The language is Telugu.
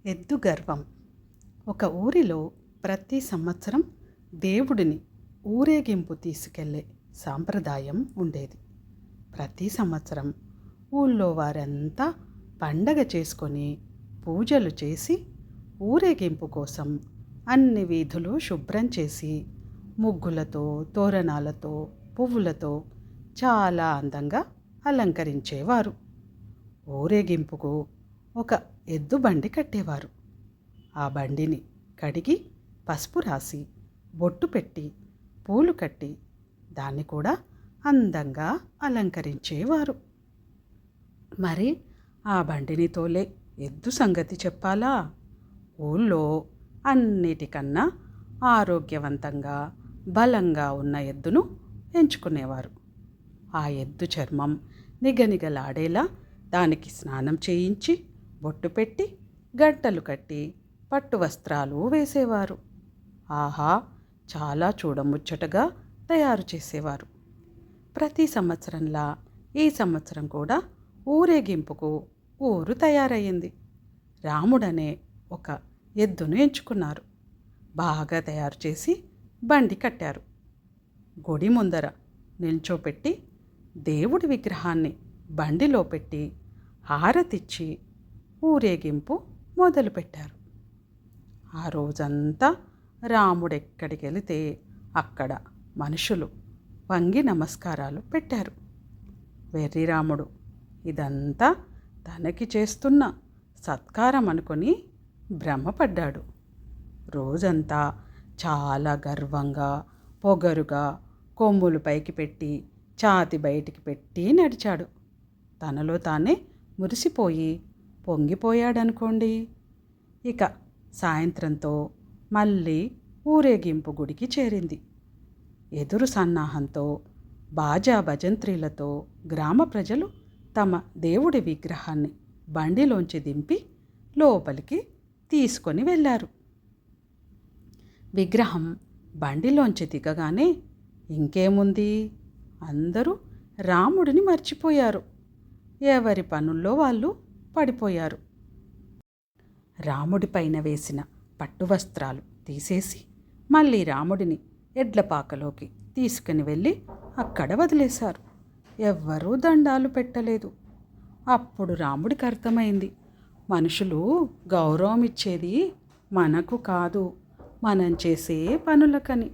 ఎద్దు గర్వం. ఒక ఊరిలో ప్రతి సంవత్సరం దేవుడిని ఊరేగింపు తీసుకెళ్లే సాంప్రదాయం ఉండేది. ప్రతి సంవత్సరం ఊళ్ళో వారంతా పండగ చేసుకొని పూజలు చేసి ఊరేగింపు కోసం అన్ని వీధులు శుభ్రం చేసి ముగ్గులతో, తోరణాలతో, పువ్వులతో చాలా అందంగా అలంకరించేవారు. ఊరేగింపుకు ఒక ఎద్దు బండి కట్టేవారు. ఆ బండిని కడిగి పసుపు రాసి బొట్టు పెట్టి పూలు కట్టి దాన్ని కూడా అందంగా అలంకరించేవారు. మరి ఆ బండిని తోలే ఎద్దు సంగతి చెప్పాలా? ఊళ్ళో అన్నిటికన్నా ఆరోగ్యవంతంగా బలంగా ఉన్న ఎద్దును ఎంచుకునేవారు. ఆ ఎద్దు చర్మం నిగనిగలాడేలా దానికి స్నానం చేయించి బొట్టు పెట్టి గంటలు కట్టి పట్టు వస్త్రాలు వేసేవారు. ఆహా, చాలా చూడముచ్చటగా తయారు చేసేవారు. ప్రతి సంవత్సరంలా ఈ సంవత్సరం కూడా ఊరేగింపుకు ఊరు తయారయ్యింది. రాముడనే ఒక ఎద్దును ఎంచుకున్నారు. బాగా తయారు చేసి బండి కట్టారు. గుడి ముందర నిల్చోపెట్టి దేవుడి విగ్రహాన్ని బండిలో పెట్టి హారతిచ్చి ఊరేగింపు మొదలుపెట్టారు. ఆ రోజంతా రాముడెక్కడికి వెళితే అక్కడ మనుషులు వంగి నమస్కారాలు పెట్టారు. వెర్రి రాముడు ఇదంతా తనకి చేస్తున్న సత్కారం అనుకొని భ్రమపడ్డాడు. రోజంతా చాలా గర్వంగా, పొగరుగా కొమ్ములు పైకి పెట్టి ఛాతి బయటికి పెట్టి నడిచాడు. తనలో తానే మురిసిపోయి పొంగిపోయాడనుకోండి. ఇక సాయంత్రంతో మళ్ళీ ఊరేగింపు గుడికి చేరింది. ఎదురు సన్నాహంతో, బాజా భజంత్రీలతో గ్రామ ప్రజలు తమ దేవుడి విగ్రహాన్ని బండిలోంచి దింపి లోపలికి తీసుకొని వెళ్ళారు. విగ్రహం బండిలోంచి దిగగానే ఇంకేముంది, అందరూ రాముడిని మర్చిపోయారు. ఎవరి పనుల్లో వాళ్ళు పడిపోయారు. రాముడిపైన వేసిన పట్టు వస్త్రాలు తీసేసి మళ్ళీ రాముడిని ఎడ్లపాకలోకి తీసుకుని వెళ్ళి అక్కడ వదిలేశారు. ఎవ్వరూ దండాలు పెట్టలేదు. అప్పుడు రాముడికి అర్థమైంది, మనుషులు గౌరవం ఇచ్చేది మనకు కాదు, మనం చేసే పనులకని.